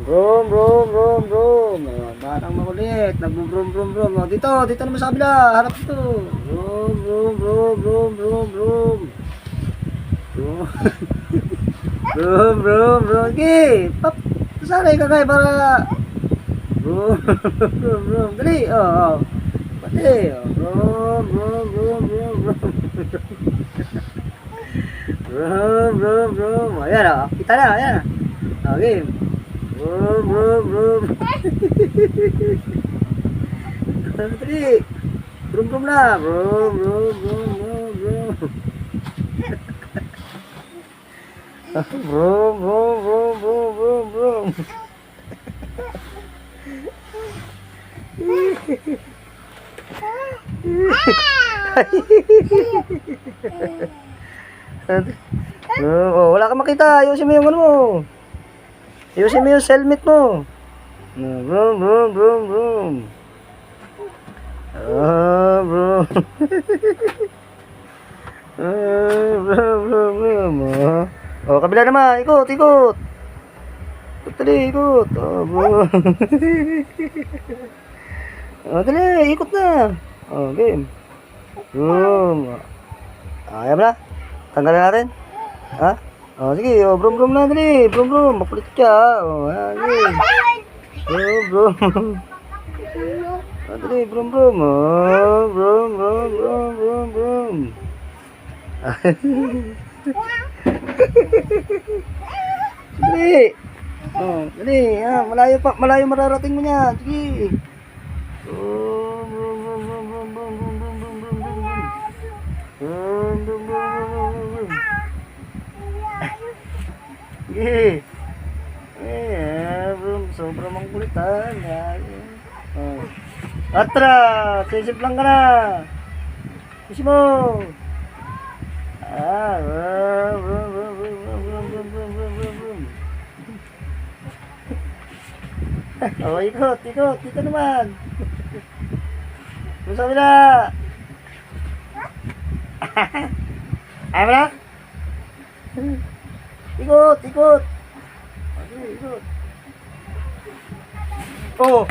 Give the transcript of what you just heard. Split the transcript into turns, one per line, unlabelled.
Brum, brum, brum, brum. Batang makulit. Nag-brum, brum, brum. Dito naman sa kabila. Harap dito. Brum, brum, brum, brum, brum, brum. Brum. Brum, brum, brum. Okay. Pap. Sanay ka kayo para... Brum, brum, brum. Dali. Oh. Pati. Brum, brum, brum, brum, brum. Brum, brum, brum. Ayan o. Kita na. Ayan. Okay. Brum, brum, brum. Dali. Brum, brum na. Brum, brum, brum, brum, brum. Brum, brum, brum, brum, brum, brum. Wala kang makita. Ayusin mo yung ano mo. Ayusin mo yung helmet mo. Brum, brum, brum, brum. Brum. Brum, brum, brum. Kabila naman. Ikot. Dali, ikot. Brum. Dali, ikot na. Game. Brum. Ayan na. Tanggalin natin. Ha? Sige. Brum, brum na. Dali. Brum, brum. Makulit ka. Ayan. Brum, brum. Dali, brum, brum. Brum, brum, brum, brum, brum. Dali. Dali. Malayo mararating mo niya. Sige. Brum, brum, brum, brum, brum, brum, brum, brum, brum, brum, brum. Brum, brum, brum, brum, brum. Sige. Brum, sobrang mangkulitan. Atras, sisip lang ka na. Sisip mo. Brum, brum, brum, brum, brum, brum, brum, brum, brum, brum. Ikot. Dito naman. Doon sa kabila. Ayaw mo na? Ikot. Ikot. Oh.